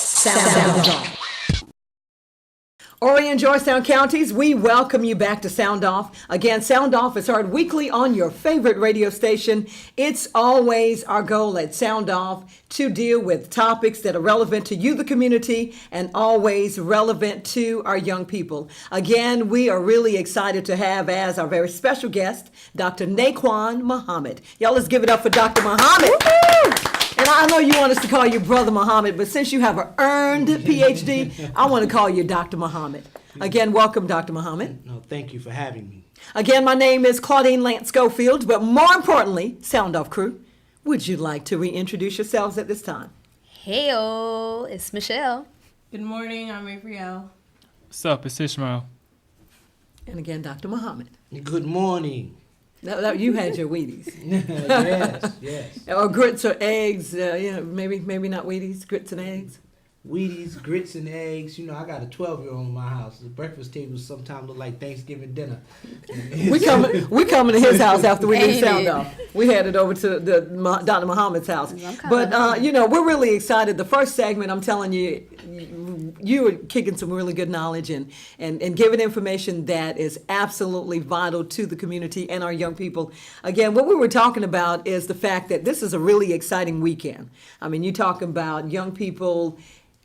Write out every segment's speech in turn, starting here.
Sound Off. Horry and Georgetown counties, we welcome you back to Sound Off. Again, Sound Off is heard weekly on your favorite radio station. It's always our goal at Sound Off to deal with topics that are relevant to you, the community, and always relevant to our young people. Again, we are really excited to have as our very special guest, Dr. Naquan Muhammad. Y'all, let's give it up for Dr. Muhammad. Woo-hoo! And I know you want us to call you Brother Muhammad, but since you have an earned PhD, I want to call you Dr. Muhammad. Again, welcome, Dr. Muhammad. No, thank you for having me. Again, my name is Claudine Lance Schofield, but more importantly, Sound Off crew, would you like to reintroduce yourselves at this time? Heyo, it's Michelle. Good morning, I'm April. What's up? It's Ishmael. And again, Dr. Muhammad. Good morning. You had your Wheaties. yes. Or grits or eggs, maybe not Wheaties, grits and eggs. Wheaties, grits, and eggs. You know, I got a 12-year-old in my house. The breakfast table sometimes look like Thanksgiving dinner. We coming to his house after we do Ain't Sound it? Off. We headed over to Dr. Muhammad's house. But, we're really excited. The first segment, I'm telling you, you were kicking some really good knowledge and giving information that is absolutely vital to the community and our young people. Again, what we were talking about is the fact that this is a really exciting weekend. I mean, you're talking about young people.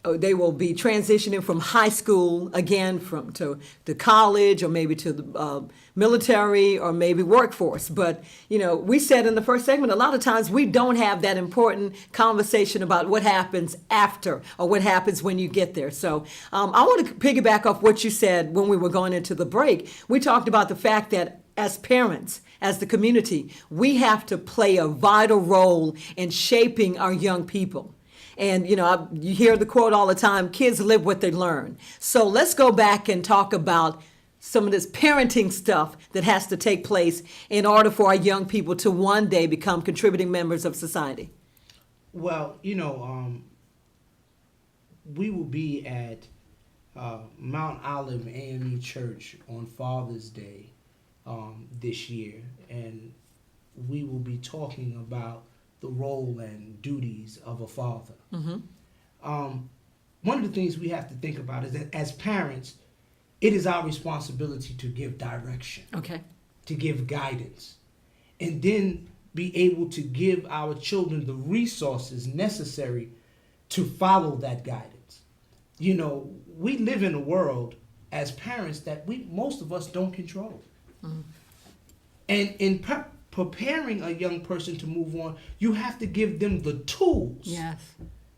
They will be transitioning from high school again to college, or maybe to the military, or maybe workforce. But we said in the first segment, a lot of times we don't have that important conversation about what happens after or what happens when you get there. So I want to piggyback off what you said when we were going into the break. We talked about the fact that as parents, as the community, we have to play a vital role in shaping our young people. And, you hear the quote all the time, kids live what they learn. So let's go back and talk about some of this parenting stuff that has to take place in order for our young people to one day become contributing members of society. Well, we will be at Mount Olive AME Church on Father's Day this year, and we will be talking about the role and duties of a father. Mm-hmm. One of the things we have to think about is that as parents, it is our responsibility to give direction, Okay. to give guidance, and then be able to give our children the resources necessary to follow that guidance. We live in a world as parents that most of us don't control. Mm-hmm. And in preparing a young person to move on, you have to give them the tools Yes.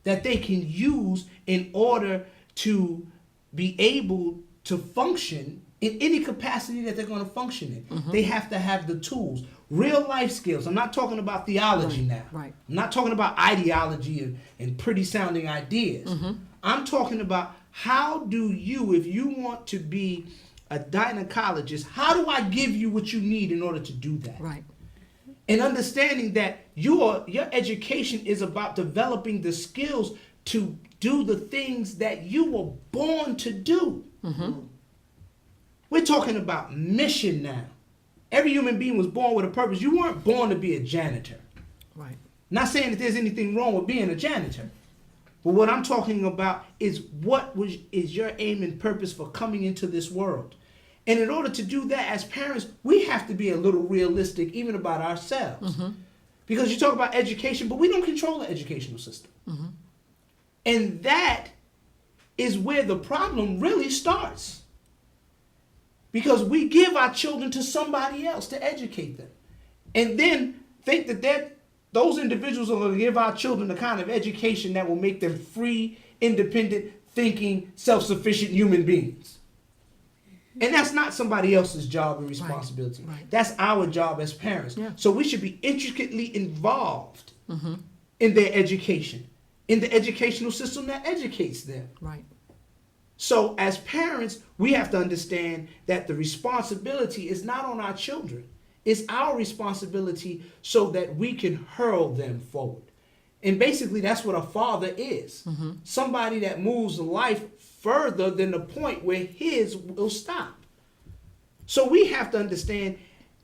that they can use in order to be able to function in any capacity that they're going to function in. Mm-hmm. They have to have the tools, real life skills. I'm not talking about theology now. Right. I'm not talking about ideology and pretty sounding ideas. Mm-hmm. I'm talking about how do you, if you want to be a gynecologist, how do I give you what you need in order to do that? Right. And understanding that your education is about developing the skills to do the things that you were born to do. Mm-hmm. We're talking about mission now. Every human being was born with a purpose. You weren't born to be a janitor. Right. Not saying that there's anything wrong with being a janitor. But what I'm talking about is is your aim and purpose for coming into this world. And in order to do that, as parents, we have to be a little realistic even about ourselves. Mm-hmm. Because you talk about education, but we don't control the educational system. Mm-hmm. And that is where the problem really starts. Because we give our children to somebody else to educate them. And then think that those individuals are going to give our children the kind of education that will make them free, independent, thinking, self-sufficient human beings. And that's not somebody else's job and responsibility. Right. That's our job as parents. Yeah. So we should be intricately involved Mm-hmm. in their education, in the educational system that educates them. Right. So as parents, we have to understand that the responsibility is not on our children. It's our responsibility so that we can hurl them forward. And basically that's what a father is. Mm-hmm. Somebody that moves life further than the point where his will stop. So we have to understand,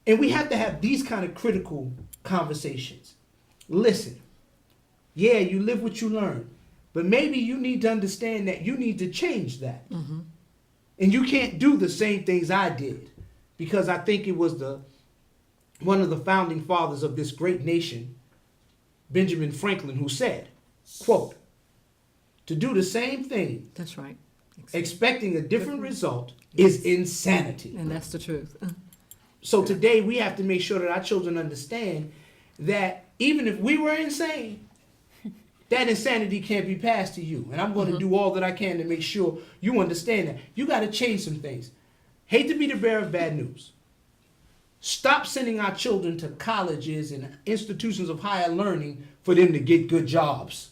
and we have to have these kind of critical conversations. Listen, yeah, you live what you learn, But maybe you need to understand that you need to change that. And you can't do the same things I did, because I think it was one of the founding fathers of this great nation, Benjamin Franklin, who said, quote, "To do the same thing, That's right. expecting a different result, is insanity." And that's the truth. So today we have to make sure that our children understand that even if we were insane, that insanity can't be passed to you. And I'm going to do all that I can to make sure you understand that. You got to change some things. Hate to be the bearer of bad news. Stop sending our children to colleges and institutions of higher learning for them to get good jobs.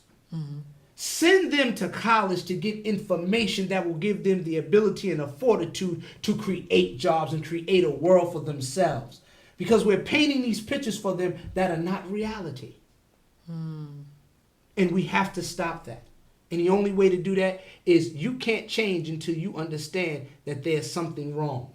Send them to college to get information that will give them the ability and the fortitude to create jobs and create a world for themselves. Because we're painting these pictures for them that are not reality. And we have to stop that. And the only way to do that is you can't change until you understand that there's something wrong.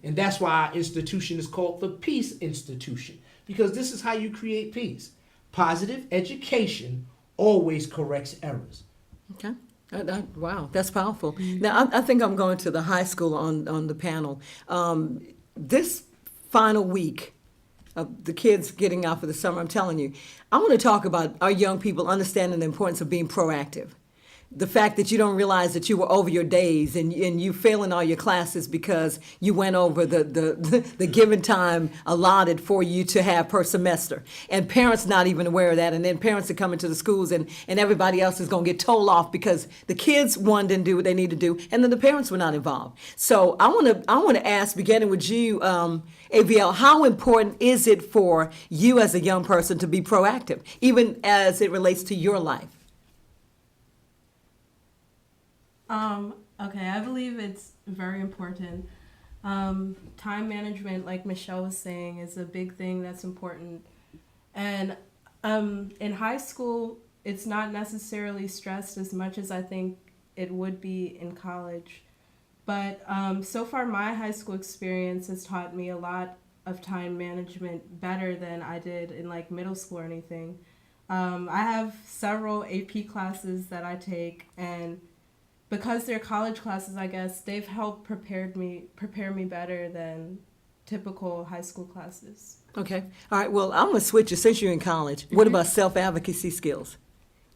And that's why our institution is called the Peace Institution. Because this is how you create peace. Positive education always corrects errors. Okay. Wow, that's powerful. Now, I think I'm going to the high school on the panel. This final week of the kids getting out for the summer, I'm telling you, I want to talk about our young people understanding the importance of being proactive. The fact that you don't realize that you were over your days and you failing all your classes because you went over the given time allotted for you to have per semester. And parents not even aware of that. And then parents are coming to the schools and everybody else is going to get told off because the kids, one, didn't do what they need to do, and then the parents were not involved. So I want to ask, beginning with you, AVL, how important is it for you as a young person to be proactive, even as it relates to your life? Okay, I believe it's very important. Time management, like Michelle was saying, is a big thing that's important. And in high school, it's not necessarily stressed as much as I think it would be in college. But so far, my high school experience has taught me a lot of time management better than I did in like middle school or anything. I have several AP classes that I take, and because they're college classes, I guess, they've helped prepare me better than typical high school classes. Okay. All right. Well, I'm going to switch it since you're in college. What about self-advocacy skills?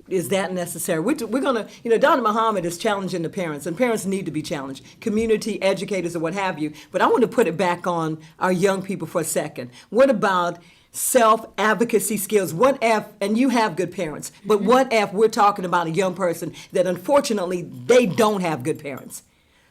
Is that necessary? We're going to, Dr. Muhammad is challenging the parents, and parents need to be challenged, community educators or what have you. But I want to put it back on our young people for a second. What about self-advocacy skills? What if, and you have good parents, but what if we're talking about a young person that unfortunately they don't have good parents?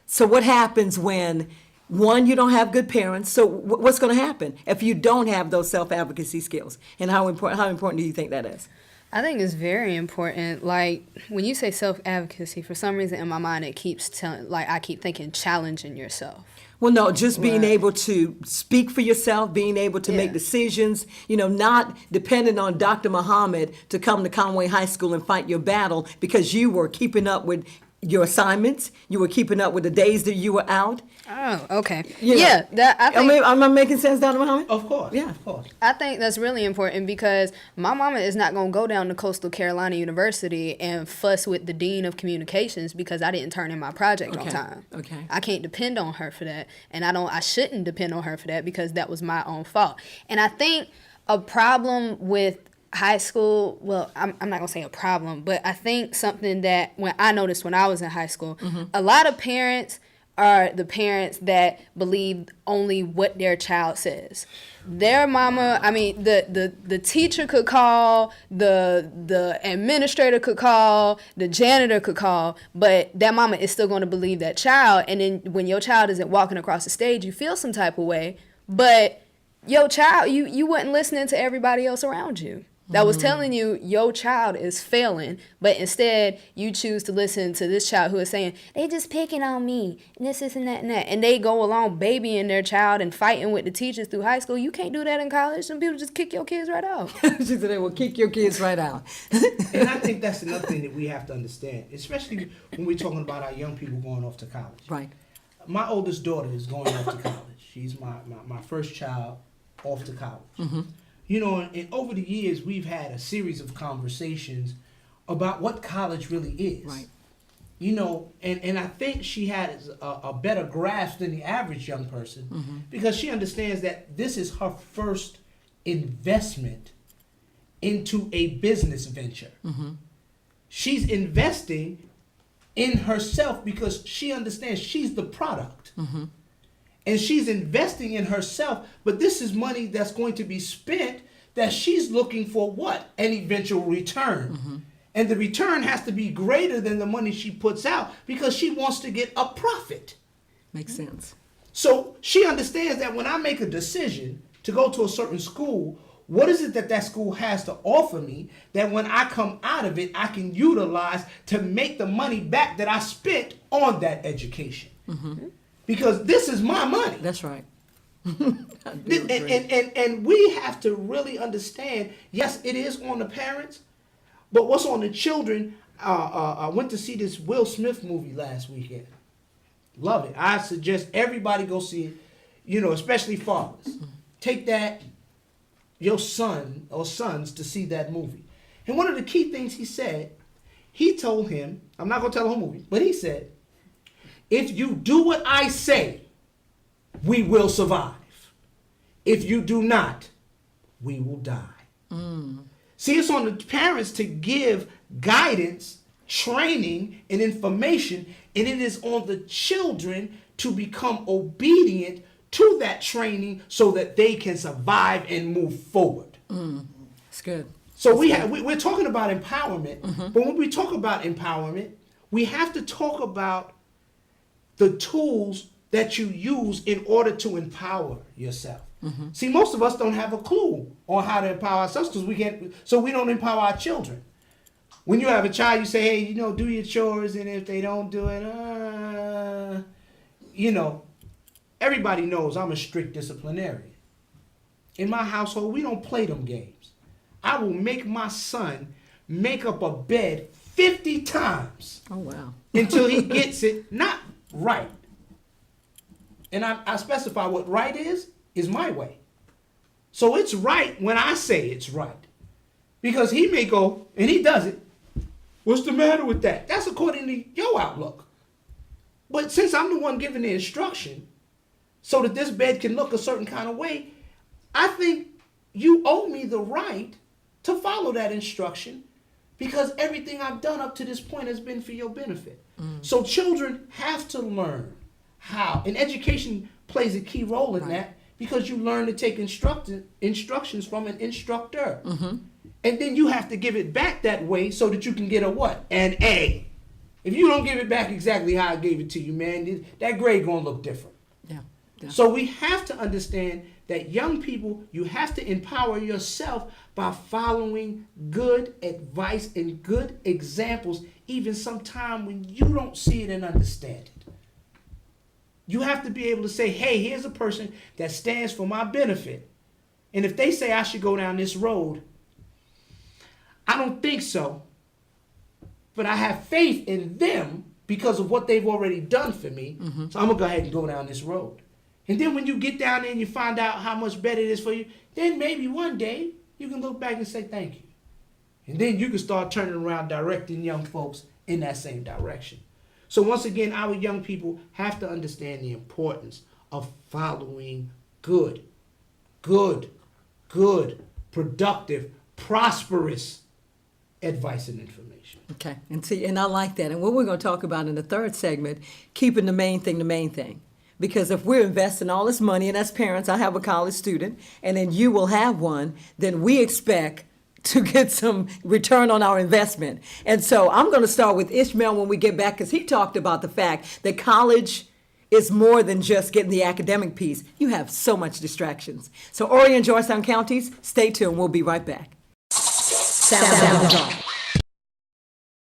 So what happens when, one, you don't have good parents? So what's going to happen if you don't have those self-advocacy skills? And how important do you think that is? I think it's very important. Like, when you say self-advocacy, for some reason in my mind it keeps telling, like, I keep thinking challenging yourself. Well, no, just being Right. able to speak for yourself, being able to make Yeah. decisions, not depending on Dr. Muhammad to come to Conway High School and fight your battle because you were keeping up with your assignments, you were keeping up with the days that you were out. Oh, okay. You know, Yeah, that I think. Am I making sense, Dr. Muhammad? Of course. Yeah. Of course. I think that's really important because my mama is not going to go down to Coastal Carolina University and fuss with the dean of communications because I didn't turn in my project on Okay, time. okay. I can't depend on her for that, and I shouldn't depend on her for that because that was my own fault. And I think a problem with high school, well, I'm not going to say a problem, but I think something that when I noticed when I was in high school, a lot of parents are the parents that believe only what their child says. Their mama, the teacher could call, the administrator could call, the janitor could call, but that mama is still going to believe that child. And then when your child isn't walking across the stage, you feel some type of way, but your child, you wasn't listening to everybody else around you that was telling you your child is failing, but instead you choose to listen to this child who is saying, they just picking on me, and this and that and that. And they go along babying their child and fighting with the teachers through high school. You can't do that in college. Some people just kick your kids right out. She said they will kick your kids right out. And I think that's another thing that we have to understand, especially when we're talking about our young people going off to college. Right. My oldest daughter is going off to college. She's my first child off to college. And over the years, we've had a series of conversations about what college really is. Right. You know, and I think she has a better grasp than the average young person because she understands that this is her first investment into a business venture. She's investing in herself because she understands she's the product. And she's investing in herself, but this is money that's going to be spent that she's looking for what? An eventual return. And the return has to be greater than the money she puts out because she wants to get a profit. Makes sense. So she understands that when I make a decision to go to a certain school, what is it that that school has to offer me that when I come out of it, I can utilize to make the money back that I spent on that education? Because this is my money. That's right. And we have to really understand, yes, it is on the parents, but what's on the children? I went to see this Will Smith movie last weekend. Love it. I suggest everybody go see it, you know, especially fathers. Take your son or sons to see that movie. And one of the key things he said, he told him, I'm not going to tell the whole movie, but he said, if you do what I say, we will survive. If you do not, we will die. See, it's on the parents to give guidance, training, and information, and it is on the children to become obedient to that training so that they can survive and move forward. It's good. So we're talking about empowerment, but when we talk about empowerment, we have to talk about the tools that you use in order to empower yourself. See, most of us don't have a clue on how to empower ourselves because we don't empower our children. When you have a child, you say, hey, you know, do your chores, and if they don't do it, you know, everybody knows I'm a strict disciplinarian. In my household, we don't play them games. I will make my son make up a bed 50 times. Oh, wow. Until he gets it not right. And I specify what right is my way. So it's right when I say it's right. Because he may go, and he does it, what's the matter with that? That's according to your outlook. But since I'm the one giving the instruction, so that this bed can look a certain kind of way, I think you owe me the right to follow that instruction because everything I've done up to this point has been for your benefit. So children have to learn how, and education plays a key role in that because you learn to take instructions from an instructor. And then you have to give it back that way so that you can get a what? An A. If you don't give it back exactly how I gave it to you, man, that grade gonna look different. Yeah. So we have to understand that young people, you have to empower yourself by following good advice and good examples, even sometime when you don't see it and understand it. You have to be able to say, hey, here's a person that stands for my benefit. And if they say I should go down this road, I don't think so. But I have faith in them because of what they've already done for me. So I'm going to go ahead and go down this road. And then when you get down there and you find out how much better it is for you, then maybe one day you can look back and say thank you. And then you can start turning around directing young folks in that same direction. So once again, our young people have to understand the importance of following good, productive, prosperous advice and information. Okay. And I like that. And what we're going to talk about in the third segment, keeping the main thing. Because if we're investing all this money, and as parents, I have a college student, and then you will have one, then we expect to get some return on our investment. And so I'm going to start with Ishmael when we get back, because he talked about the fact that college is more than just getting the academic piece. You have so much distractions. So Horry and Georgetown counties, stay tuned. We'll be right back. Sound off.